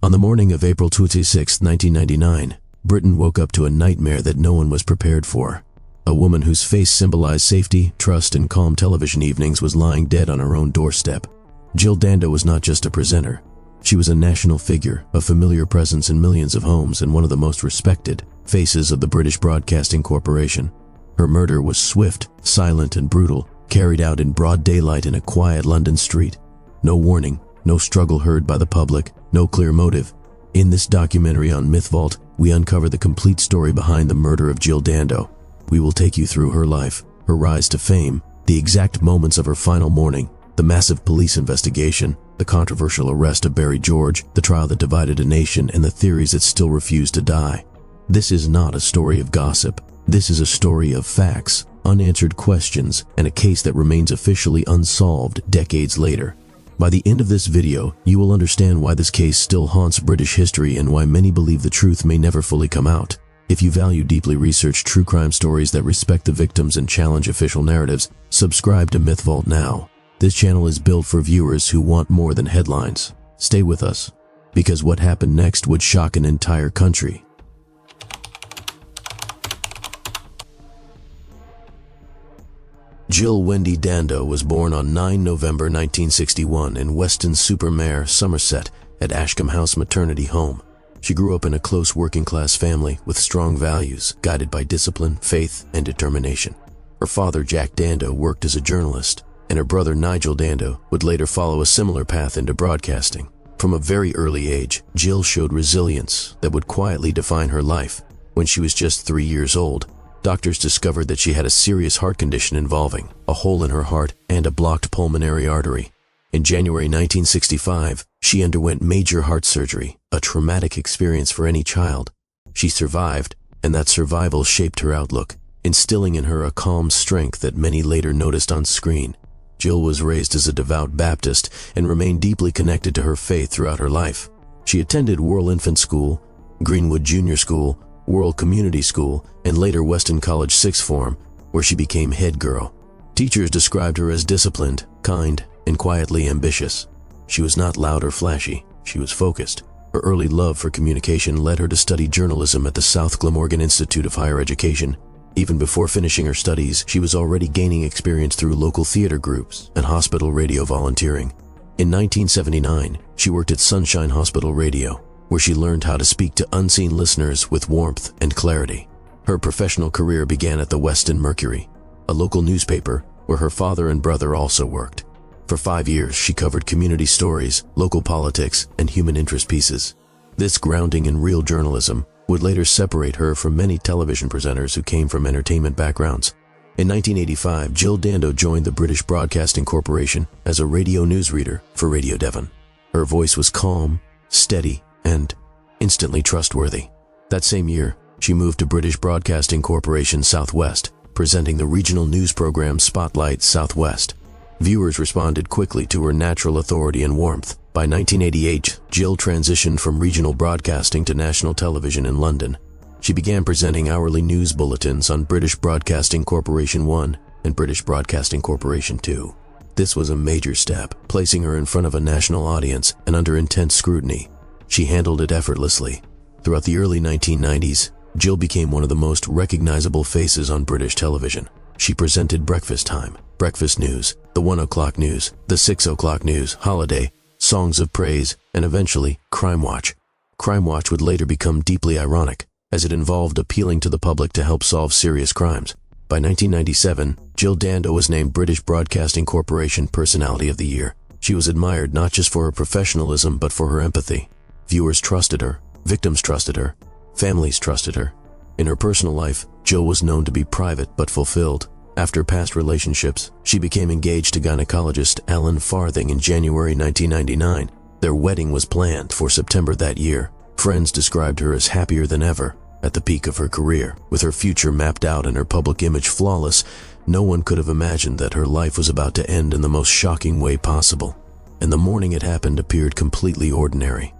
On the morning of April 26, 1999, Britain woke up to a nightmare that no one was prepared for. A woman whose face symbolized safety, trust, and calm television evenings was lying dead on her own doorstep. Jill Dando was not just a presenter. She was a national figure, a familiar presence in millions of homes, and one of the most respected faces of the British Broadcasting Corporation. Her murder was swift, silent, and brutal, carried out in broad daylight in a quiet London street. No warning, no struggle heard by the public, no clear motive. In this documentary on MythVault, we uncover the complete story behind the murder of Jill Dando. We will take you through her life, her rise to fame, the exact moments of her final morning, the massive police investigation, the controversial arrest of 𝐉𝐢𝐥𝐿, the trial that divided a nation, and the theories that still refuse to die. This is not a story of gossip. This is a story of facts, unanswered questions, and a case that remains officially unsolved decades later. By the end of this video, you will understand why this case still haunts British history and why many believe the truth may never fully come out. If you value deeply researched true crime stories that respect the victims and challenge official narratives, subscribe to MythVault now. This channel is built for viewers who want more than headlines. Stay with us, because what happened next would shock an entire country. Jill Wendy Dando was born on 9 November 1961 in Weston-super-Mare, Somerset, at Ashcombe House Maternity Home. She grew up in a close working-class family with strong values, guided by discipline, faith, and determination. Her father, Jack Dando, worked as a journalist, and her brother, Nigel Dando, would later follow a similar path into broadcasting. From a very early age, Jill showed resilience that would quietly define her life. When she was just 3 years old, doctors discovered that she had a serious heart condition involving a hole in her heart and a blocked pulmonary artery. In January 1965, she underwent major heart surgery, a traumatic experience for any child. She survived, and that survival shaped her outlook, instilling in her a calm strength that many later noticed on screen. Jill was raised as a devout Baptist and remained deeply connected to her faith throughout her life. She attended Worrell Infant School, Greenwood Junior School, Worrell Community School, and later Weston College Sixth Form, where she became head girl. Teachers described her as disciplined, kind, and quietly ambitious. She was not loud or flashy, she was focused. Her early love for communication led her to study journalism at the South Glamorgan Institute of Higher Education. Even before finishing her studies, she was already gaining experience through local theater groups and hospital radio volunteering. In 1979, she worked at Sunshine Hospital Radio, where she learned how to speak to unseen listeners with warmth and clarity. Her professional career began at the Weston Mercury, a local newspaper where her father and brother also worked. For 5 years, she covered community stories, local politics, and human interest pieces. This grounding in real journalism would later separate her from many television presenters who came from entertainment backgrounds. In 1985, Jill Dando joined the British Broadcasting Corporation as a radio newsreader for Radio Devon. Her voice was calm, steady, and instantly trustworthy. That same year, she moved to British Broadcasting Corporation Southwest, presenting the regional news program Spotlight Southwest. Viewers responded quickly to her natural authority and warmth. By 1988, Jill transitioned from regional broadcasting to national television in London. She began presenting hourly news bulletins on British Broadcasting Corporation 1 and British Broadcasting Corporation 2. This was a major step, placing her in front of a national audience and under intense scrutiny. She handled it effortlessly. Throughout the early 1990s, Jill became one of the most recognizable faces on British television. She presented Breakfast Time, Breakfast News, the 1 o'clock news, the 6 o'clock news, Holiday, Songs of Praise, and eventually Crime Watch. Crime Watch would later become deeply ironic, as it involved appealing to the public to help solve serious crimes. By 1997, Jill Dando was named British Broadcasting Corporation Personality of the Year. She was admired not just for her professionalism but for her empathy. Viewers trusted her, victims trusted her, families trusted her. In her personal life, Jill was known to be private but fulfilled. After past relationships, she became engaged to gynecologist Alan Farthing in January 1999. Their wedding was planned for September that year. Friends described her as happier than ever. At the peak of her career, with her future mapped out and her public image flawless, no one could have imagined that her life was about to end in the most shocking way possible. And the morning it happened appeared completely ordinary.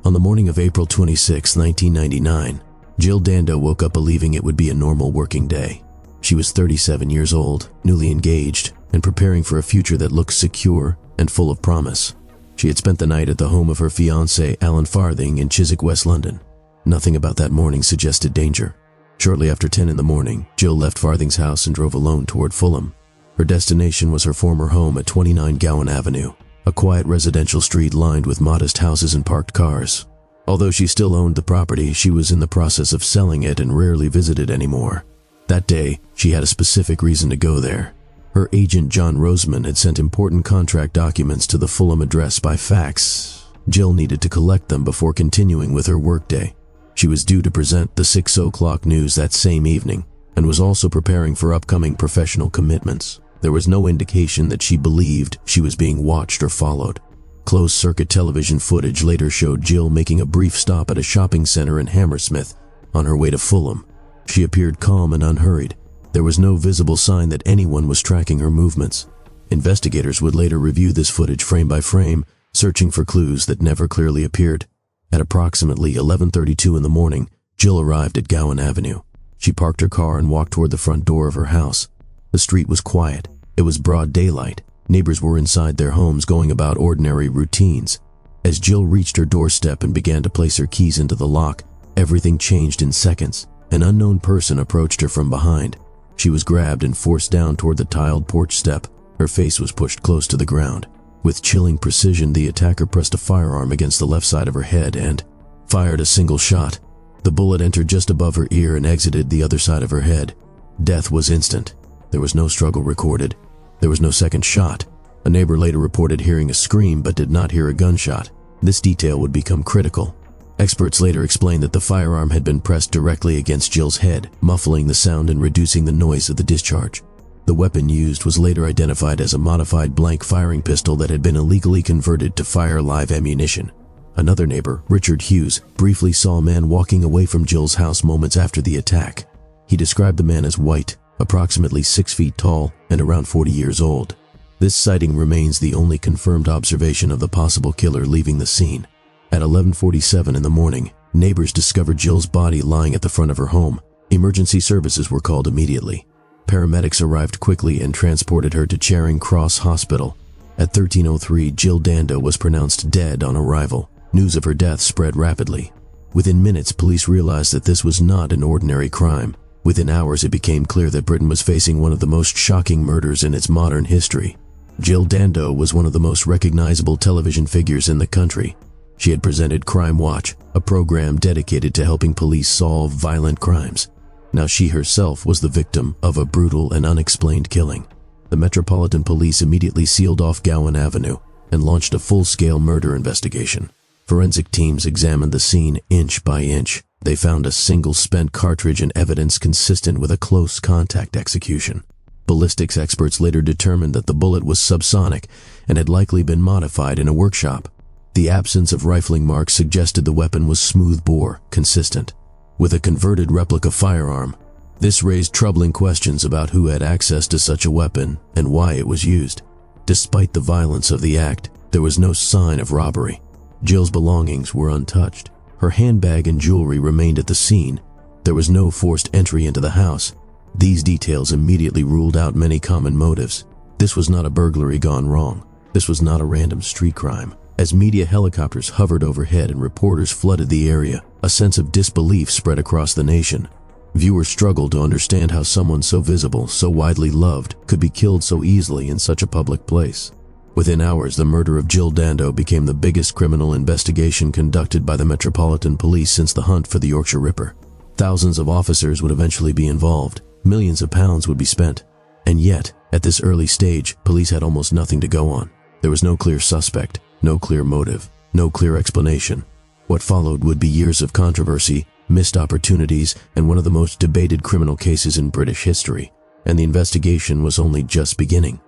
On the morning of April 26, 1999, Jill Dando woke up believing it would be a normal working day. She was 37 years old, newly engaged, and preparing for a future that looked secure and full of promise. She had spent the night at the home of her fiancé, Alan Farthing, in Chiswick, West London. Nothing about that morning suggested danger. Shortly after 10 in the morning, Jill left Farthing's house and drove alone toward Fulham. Her destination was her former home at 29 Gowan Avenue, a quiet residential street lined with modest houses and parked cars. Although she still owned the property, she was in the process of selling it and rarely visited anymore. That day, she had a specific reason to go there. Her agent, John Roseman, had sent important contract documents to the Fulham address by fax. Jill needed to collect them before continuing with her workday. She was due to present the 6 o'clock news that same evening, and was also preparing for upcoming professional commitments. There was no indication that she believed she was being watched or followed. Closed-circuit television footage later showed Jill making a brief stop at a shopping center in Hammersmith on her way to Fulham. She appeared calm and unhurried. There was no visible sign that anyone was tracking her movements. Investigators would later review this footage frame by frame, searching for clues that never clearly appeared. At approximately 11:32 in the morning, Jill arrived at Gowan Avenue. She parked her car and walked toward the front door of her house. The street was quiet. It was broad daylight. Neighbors were inside their homes going about ordinary routines. As Jill reached her doorstep and began to place her keys into the lock, everything changed in seconds. An unknown person approached her from behind. She was grabbed and forced down toward the tiled porch step. Her face was pushed close to the ground. With chilling precision, the attacker pressed a firearm against the left side of her head and fired a single shot. The bullet entered just above her ear and exited the other side of her head. Death was instant. There was no struggle recorded. There was no second shot. A neighbor later reported hearing a scream but did not hear a gunshot. This detail would become critical. Experts later explained that the firearm had been pressed directly against Jill's head, muffling the sound and reducing the noise of the discharge. The weapon used was later identified as a modified blank firing pistol that had been illegally converted to fire live ammunition. Another neighbor, Richard Hughes, briefly saw a man walking away from Jill's house moments after the attack. He described the man as white, approximately 6 feet tall, and around 40 years old. This sighting remains the only confirmed observation of the possible killer leaving the scene. At 11:47 in the morning, neighbors discovered Jill's body lying at the front of her home. Emergency services were called immediately. Paramedics arrived quickly and transported her to Charing Cross Hospital. At 13:03, Jill Dando was pronounced dead on arrival. News of her death spread rapidly. Within minutes, police realized that this was not an ordinary crime. Within hours, it became clear that Britain was facing one of the most shocking murders in its modern history. Jill Dando was one of the most recognizable television figures in the country. She had presented Crime Watch, a program dedicated to helping police solve violent crimes. Now she herself was the victim of a brutal and unexplained killing. The Metropolitan Police immediately sealed off Gowan Avenue and launched a full-scale murder investigation. Forensic teams examined the scene inch by inch. They found a single spent cartridge and evidence consistent with a close contact execution. Ballistics experts later determined that the bullet was subsonic and had likely been modified in a workshop. The absence of rifling marks suggested the weapon was smooth-bore, consistent. With a converted replica firearm, this raised troubling questions about who had access to such a weapon and why it was used. Despite the violence of the act, there was no sign of robbery. Jill's belongings were untouched. Her handbag and jewelry remained at the scene. There was no forced entry into the house. These details immediately ruled out many common motives. This was not a burglary gone wrong. This was not a random street crime. As media helicopters hovered overhead and reporters flooded the area, a sense of disbelief spread across the nation. Viewers struggled to understand how someone so visible, so widely loved, could be killed so easily in such a public place. Within hours, the murder of Jill Dando became the biggest criminal investigation conducted by the Metropolitan Police since the hunt for the Yorkshire Ripper. Thousands of officers would eventually be involved. Millions of pounds would be spent. And yet, at this early stage, police had almost nothing to go on. There was no clear suspect, no clear motive, no clear explanation. What followed would be years of controversy, missed opportunities, and one of the most debated criminal cases in British history. And the investigation was only just beginning.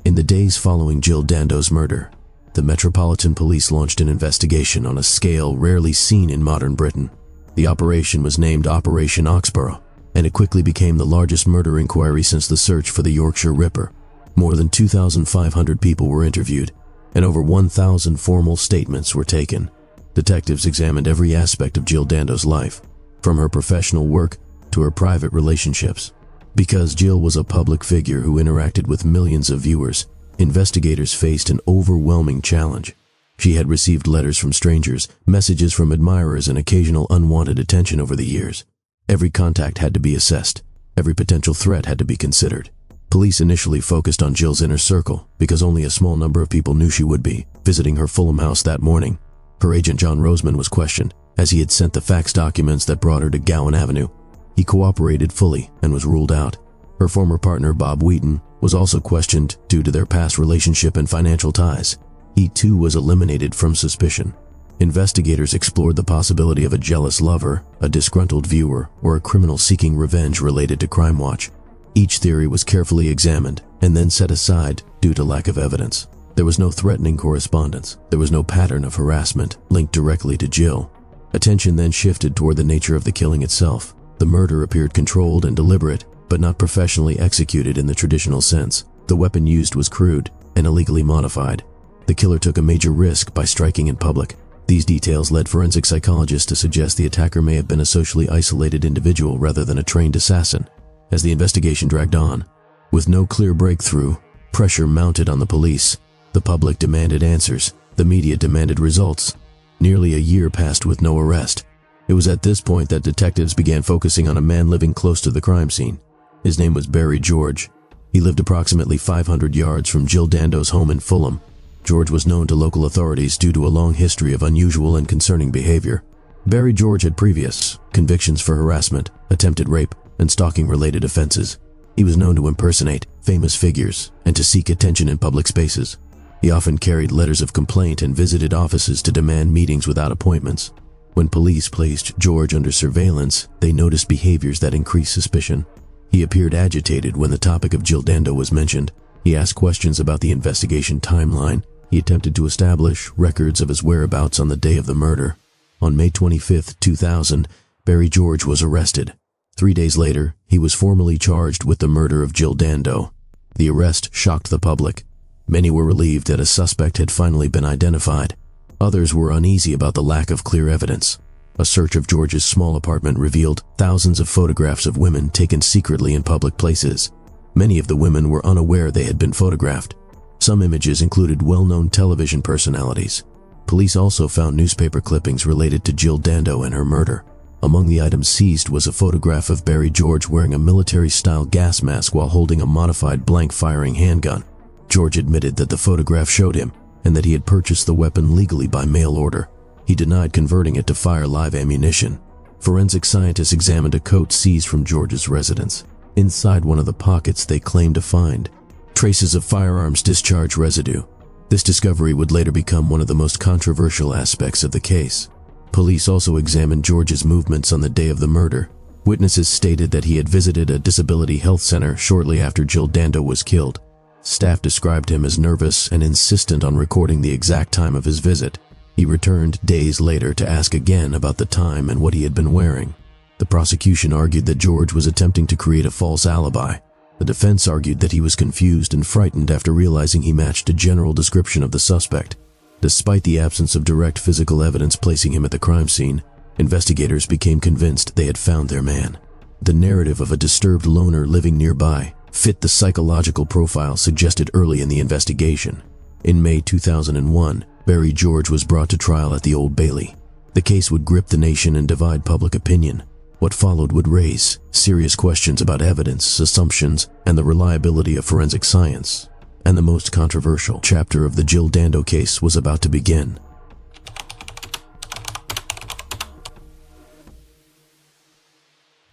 In the days following Jill Dando's murder, the Metropolitan Police launched an investigation on a scale rarely seen in modern Britain. The operation was named Operation Oxborough, and it quickly became the largest murder inquiry since the search for the Yorkshire Ripper. More than 2,500 people were interviewed, and over 1,000 formal statements were taken. Detectives examined every aspect of Jill Dando's life, from her professional work to her private relationships. Because Jill was a public figure who interacted with millions of viewers, investigators faced an overwhelming challenge. She had received letters from strangers, messages from admirers, and occasional unwanted attention over the years. Every contact had to be assessed. Every potential threat had to be considered. Police initially focused on Jill's inner circle because only a small number of people knew she would be visiting her Fulham house that morning. Her agent John Roseman was questioned, as he had sent the fax documents that brought her to Gowan Avenue. He cooperated fully and was ruled out. Her former partner Bob Wheaton was also questioned due to their past relationship and financial ties. He too was eliminated from suspicion. Investigators explored the possibility of a jealous lover, a disgruntled viewer, or a criminal seeking revenge related to Crime Watch. Each theory was carefully examined and then set aside due to lack of evidence. There was no threatening correspondence. There was no pattern of harassment linked directly to Jill. Attention then shifted toward the nature of the killing itself. The murder appeared controlled and deliberate, but not professionally executed in the traditional sense. The weapon used was crude and illegally modified. The killer took a major risk by striking in public. These details led forensic psychologists to suggest the attacker may have been a socially isolated individual rather than a trained assassin. As the investigation dragged on, with no clear breakthrough, pressure mounted on the police. The public demanded answers. The media demanded results. Nearly a year passed with no arrest. It was at this point that detectives began focusing on a man living close to the crime scene. His name was 𝐉𝐢𝐥𝐿. He lived approximately 500 yards from Jill Dando's home in Fulham. George was known to local authorities due to a long history of unusual and concerning behavior. 𝐉𝐢𝐥𝐿 had previous convictions for harassment, attempted rape, and stalking-related offenses. He was known to impersonate famous figures and to seek attention in public spaces. He often carried letters of complaint and visited offices to demand meetings without appointments. When police placed George under surveillance, they noticed behaviors that increased suspicion. He appeared agitated when the topic of Jill Dando was mentioned. He asked questions about the investigation timeline. He attempted to establish records of his whereabouts on the day of the murder. On May 25, 2000, 𝐉𝐢𝐥𝐿 was arrested. 3 days later, he was formally charged with the murder of Jill Dando. The arrest shocked the public. Many were relieved that a suspect had finally been identified. Others were uneasy about the lack of clear evidence. A search of George's small apartment revealed thousands of photographs of women taken secretly in public places. Many of the women were unaware they had been photographed. Some images included well-known television personalities. Police also found newspaper clippings related to Jill Dando and her murder. Among the items seized was a photograph of 𝐉𝐢𝐥𝐿 wearing a military-style gas mask while holding a modified blank-firing handgun. George admitted that the photograph showed him and that he had purchased the weapon legally by mail order. He denied converting it to fire live ammunition. Forensic scientists examined a coat seized from George's residence. Inside one of the pockets, they claimed to find traces of firearms discharge residue. This discovery would later become one of the most controversial aspects of the case. Police also examined George's movements on the day of the murder. Witnesses stated that he had visited a disability health center shortly after Jill Dando was killed. Staff described him as nervous and insistent on recording the exact time of his visit. He returned days later to ask again about the time and what he had been wearing. The prosecution argued that George was attempting to create a false alibi. The defense argued that he was confused and frightened after realizing he matched a general description of the suspect. Despite the absence of direct physical evidence placing him at the crime scene, investigators became convinced they had found their man. The narrative of a disturbed loner living nearby fit the psychological profile suggested early in the investigation. In May 2001, 𝐉𝐢𝐥𝐿 was brought to trial at the Old Bailey. The case would grip the nation and divide public opinion. What followed would raise serious questions about evidence, assumptions, and the reliability of forensic science. And the most controversial chapter of the Jill Dando case was about to begin.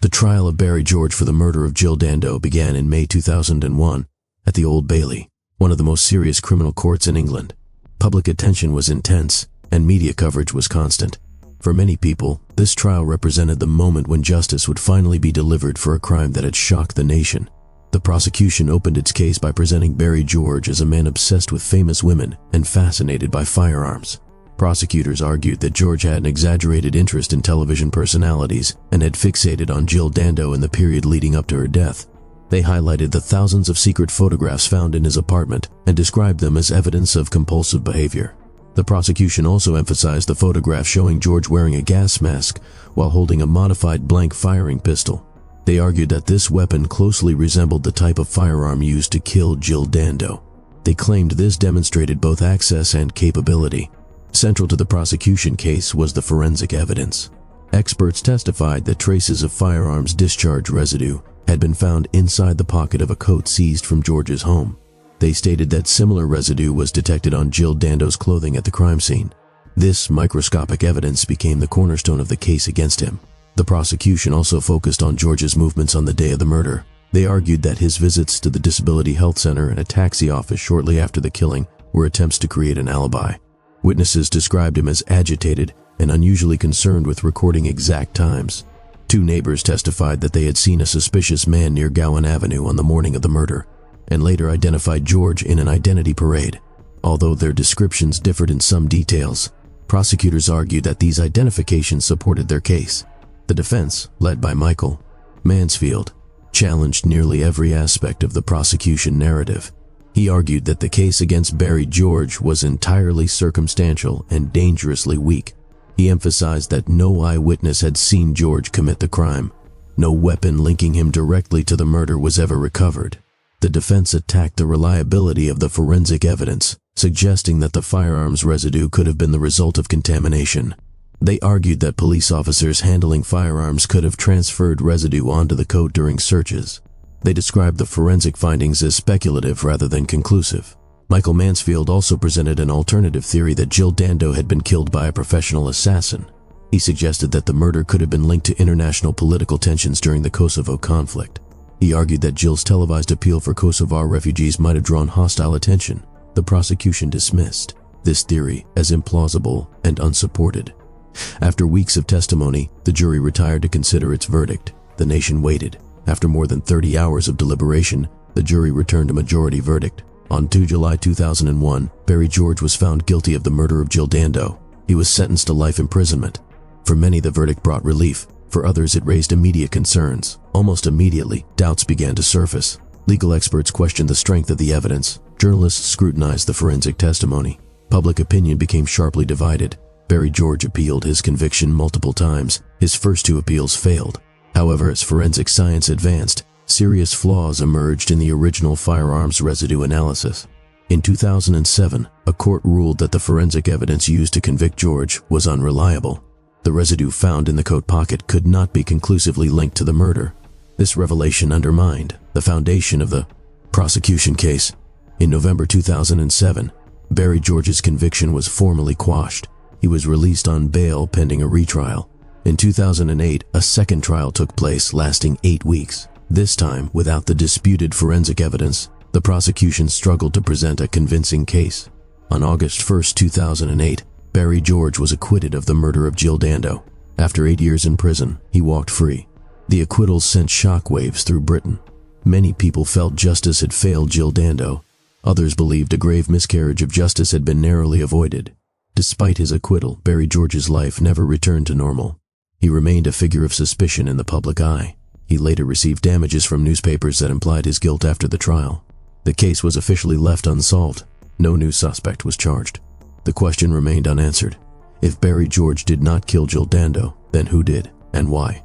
The trial of 𝐉𝐢𝐥𝐿 for the murder of Jill Dando began in May 2001 at the Old Bailey, one of the most serious criminal courts in England. Public attention was intense, and media coverage was constant. For many people, this trial represented the moment when justice would finally be delivered for a crime that had shocked the nation. The prosecution opened its case by presenting 𝐉𝐢𝐥𝐿 as a man obsessed with famous women and fascinated by firearms. Prosecutors argued that George had an exaggerated interest in television personalities and had fixated on Jill Dando in the period leading up to her death. They highlighted the thousands of secret photographs found in his apartment and described them as evidence of compulsive behavior. The prosecution also emphasized the photograph showing George wearing a gas mask while holding a modified blank firing pistol. They argued that this weapon closely resembled the type of firearm used to kill Jill Dando. They claimed this demonstrated both access and capability. Central to the prosecution case was the forensic evidence. Experts testified that traces of firearms discharge residue had been found inside the pocket of a coat seized from George's home. They stated that similar residue was detected on Jill Dando's clothing at the crime scene. This microscopic evidence became the cornerstone of the case against him. The prosecution also focused on George's movements on the day of the murder. They argued that his visits to the Disability Health Center and a taxi office shortly after the killing were attempts to create an alibi. Witnesses described him as agitated and unusually concerned with recording exact times. 2 neighbors testified that they had seen a suspicious man near Gowan Avenue on the morning of the murder, and later identified George in an identity parade. Although their descriptions differed in some details, prosecutors argued that these identifications supported their case. The defense, led by Michael Mansfield, challenged nearly every aspect of the prosecution narrative. He argued that the case against 𝐉𝐢𝐥𝐿 was entirely circumstantial and dangerously weak. He emphasized that no eyewitness had seen George commit the crime. No weapon linking him directly to the murder was ever recovered. The defense attacked the reliability of the forensic evidence, suggesting that the firearms residue could have been the result of contamination. They argued that police officers handling firearms could have transferred residue onto the coat during searches. They described the forensic findings as speculative rather than conclusive. Michael Mansfield also presented an alternative theory that Jill Dando had been killed by a professional assassin. He suggested that the murder could have been linked to international political tensions during the Kosovo conflict. He argued that Jill's televised appeal for Kosovar refugees might have drawn hostile attention. The prosecution dismissed this theory as implausible and unsupported. After weeks of testimony, the jury retired to consider its verdict. The nation waited. After more than 30 hours of deliberation, the jury returned a majority verdict. On 2 July 2001, 𝐉𝐢𝐥𝐿 was found guilty of the murder of Jill Dando. He was sentenced to life imprisonment. For many, the verdict brought relief. For others, it raised immediate concerns. Almost immediately, doubts began to surface. Legal experts questioned the strength of the evidence. Journalists scrutinized the forensic testimony. Public opinion became sharply divided. 𝐉𝐢𝐥𝐿 appealed his conviction multiple times. His first 2 appeals failed. However, as forensic science advanced, serious flaws emerged in the original firearms residue analysis. In 2007, a court ruled that the forensic evidence used to convict George was unreliable. The residue found in the coat pocket could not be conclusively linked to the murder. This revelation undermined the foundation of the prosecution case. In November 2007, 𝐉𝐢𝐥𝐿's conviction was formally quashed. He was released on bail pending a retrial. In 2008, a second trial took place, lasting 8 weeks. This time, without the disputed forensic evidence, the prosecution struggled to present a convincing case. On August 1, 2008, 𝐉𝐢𝐥𝐿 was acquitted of the murder of Jill Dando. After 8 years in prison, he walked free. The acquittal sent shockwaves through Britain. Many people felt justice had failed Jill Dando. Others believed a grave miscarriage of justice had been narrowly avoided. Despite his acquittal, 𝐉𝐢𝐥𝐿's life never returned to normal. He remained a figure of suspicion in the public eye. He later received damages from newspapers that implied his guilt after the trial. The case was officially left unsolved. No new suspect was charged. The question remained unanswered. If 𝐉𝐢𝐥𝐿 did not kill Jill Dando, then who did, and why?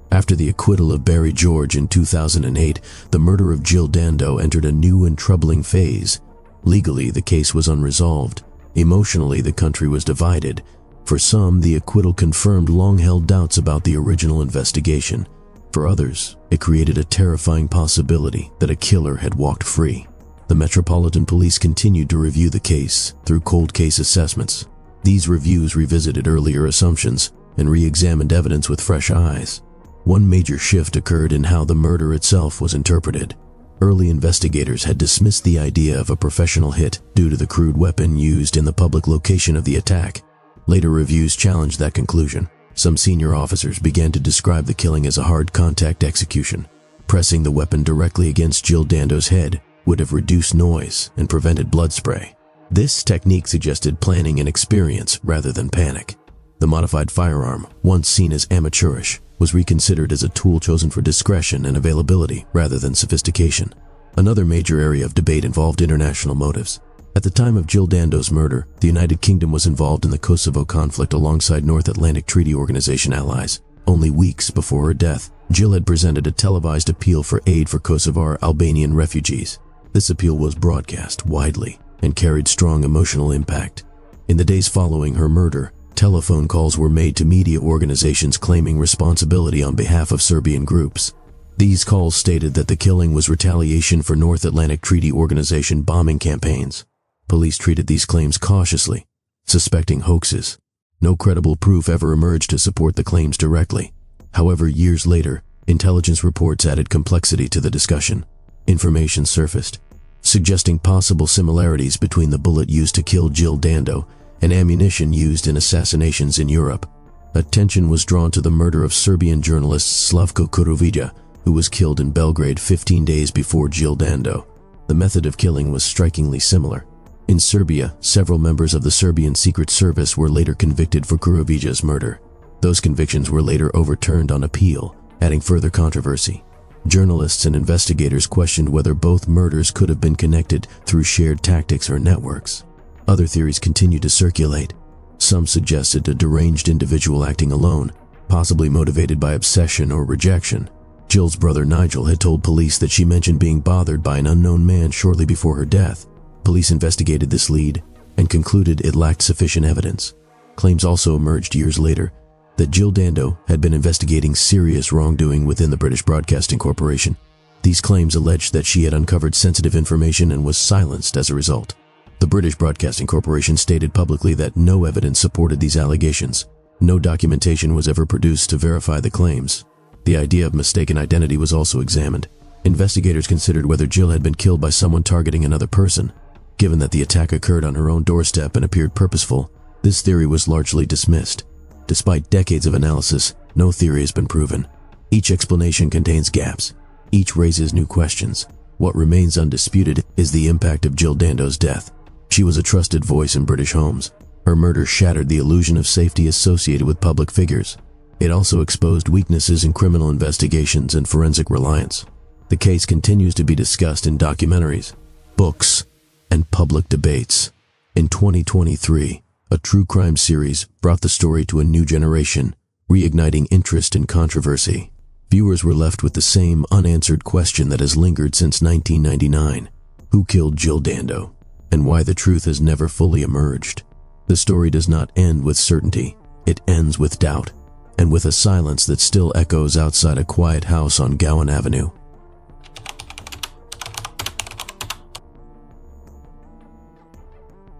After the acquittal of 𝐉𝐢𝐥𝐿 in 2008, the murder of Jill Dando entered a new and troubling phase. Legally, the case was unresolved. Emotionally, the country was divided. For some, the acquittal confirmed long-held doubts about the original investigation. For others, it created a terrifying possibility that a killer had walked free. The Metropolitan Police continued to review the case through cold case assessments. These reviews revisited earlier assumptions and re-examined evidence with fresh eyes. One major shift occurred in how the murder itself was interpreted. Early investigators had dismissed the idea of a professional hit due to the crude weapon used in the public location of the attack. Later reviews challenged that conclusion. Some senior officers began to describe the killing as a hard-contact execution. Pressing the weapon directly against Jill Dando's head would have reduced noise and prevented blood spray. This technique suggested planning and experience rather than panic. The modified firearm, once seen as amateurish, was reconsidered as a tool chosen for discretion and availability rather than sophistication. Another major area of debate involved international motives. At the time of Jill Dando's murder, the United Kingdom was involved in the Kosovo conflict alongside North Atlantic Treaty Organization allies. Only weeks before her death, Jill had presented a televised appeal for aid for Kosovar Albanian refugees. This appeal was broadcast widely and carried strong emotional impact. In the days following her murder, telephone calls were made to media organizations claiming responsibility on behalf of Serbian groups. These calls stated that the killing was retaliation for North Atlantic Treaty Organization bombing campaigns. Police treated these claims cautiously, suspecting hoaxes. No credible proof ever emerged to support the claims directly. However, years later, intelligence reports added complexity to the discussion. Information surfaced, suggesting possible similarities between the bullet used to kill Jill Dando and ammunition used in assassinations in Europe. Attention was drawn to the murder of Serbian journalist 𝐔𝐍𝐒𝐿 Kurovića, who was killed in Belgrade 15 days before Jill Dando. The method of killing was strikingly similar. In Serbia, several members of the Serbian Secret Service were later convicted for Kurovića's murder. Those convictions were later overturned on appeal, adding further controversy. Journalists and investigators questioned whether both murders could have been connected through shared tactics or networks. Other theories continued to circulate. Some suggested a deranged individual acting alone, possibly motivated by obsession or rejection. Jill's brother Nigel had told police that she mentioned being bothered by an unknown man shortly before her death. Police investigated this lead and concluded it lacked sufficient evidence. Claims also emerged years later that Jill Dando had been investigating serious wrongdoing within the British Broadcasting Corporation. These claims alleged that she had uncovered sensitive information and was silenced as a result. The British Broadcasting Corporation stated publicly that no evidence supported these allegations. No documentation was ever produced to verify the claims. The idea of mistaken identity was also examined. Investigators considered whether Jill had been killed by someone targeting another person. Given that the attack occurred on her own doorstep and appeared purposeful, this theory was largely dismissed. Despite decades of analysis, no theory has been proven. Each explanation contains gaps. Each raises new questions. What remains undisputed is the impact of Jill Dando's death. She was a trusted voice in British homes. Her murder shattered the illusion of safety associated with public figures. It also exposed weaknesses in criminal investigations and forensic reliance. The case continues to be discussed in documentaries, books, and public debates. In 2023, a true crime series brought the story to a new generation, reigniting interest and controversy. Viewers were left with the same unanswered question that has lingered since 1999. Who killed Jill Dando, and why the truth has never fully emerged? The story does not end with certainty. It ends with doubt, and with a silence that still echoes outside a quiet house on Gowan Avenue.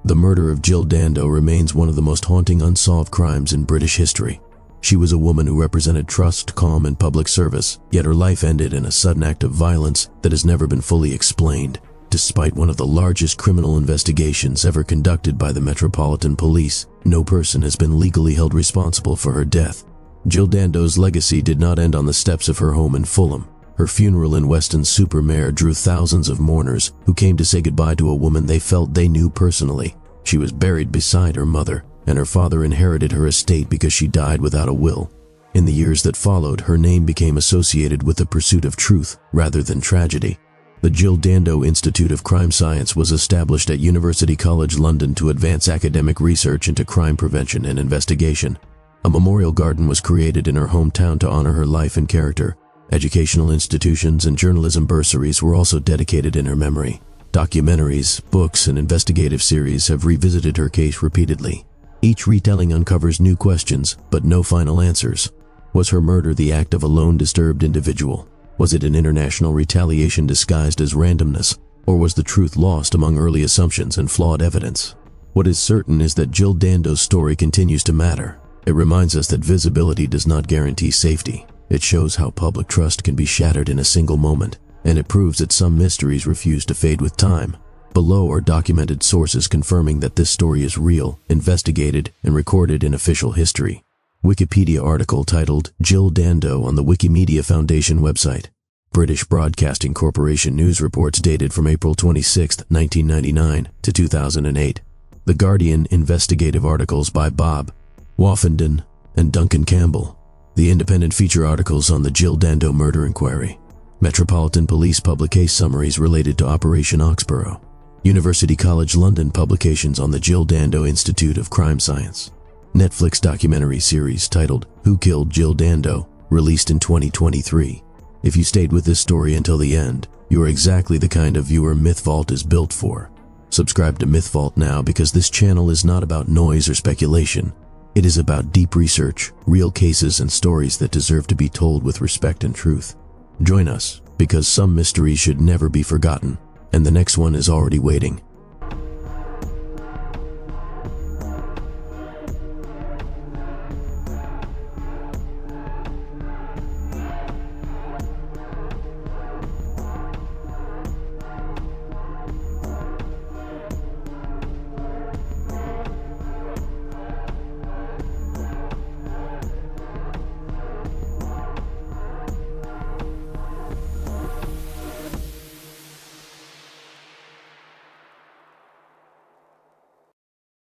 The murder of Jill Dando remains one of the most haunting unsolved crimes in British history. She was a woman who represented trust, calm, and public service, yet her life ended in a sudden act of violence that has never been fully explained. Despite one of the largest criminal investigations ever conducted by the Metropolitan Police, no person has been legally held responsible for her death. Jill Dando's legacy did not end on the steps of her home in Fulham. Her funeral in Weston-super-Mare drew thousands of mourners who came to say goodbye to a woman they felt they knew personally. She was buried beside her mother, and her father inherited her estate because she died without a will. In the years that followed, her name became associated with the pursuit of truth rather than tragedy. The Jill Dando Institute of Crime Science was established at University College London to advance academic research into crime prevention and investigation. A memorial garden was created in her hometown to honor her life and character. Educational institutions and journalism bursaries were also dedicated in her memory. Documentaries, books, and investigative series have revisited her case repeatedly. Each retelling uncovers new questions, but no final answers. Was her murder the act of a lone disturbed individual? Was it an international retaliation disguised as randomness? Or was the truth lost among early assumptions and flawed evidence? What is certain is that Jill Dando's story continues to matter. It reminds us that visibility does not guarantee safety. It shows how public trust can be shattered in a single moment, and it proves that some mysteries refuse to fade with time. Below are documented sources confirming that this story is real, investigated, and recorded in official history. Wikipedia article titled Jill Dando on the Wikimedia Foundation website. British Broadcasting Corporation news reports dated from April 26, 1999 to 2008. The Guardian investigative articles by Bob Woffenden and Duncan Campbell. The independent feature articles on the Jill Dando murder inquiry. Metropolitan Police public case summaries related to Operation Oxborough. University College London publications on the Jill Dando Institute of Crime Science. Netflix documentary series titled Who Killed Jill Dando, released in 2023. If you stayed with this story until the end, you are exactly the kind of viewer MythVault is built for. Subscribe to MythVault now, because this channel is not about noise or speculation. It is about deep research, real cases, and stories that deserve to be told with respect and truth. Join us, because some mysteries should never be forgotten, and the next one is already waiting.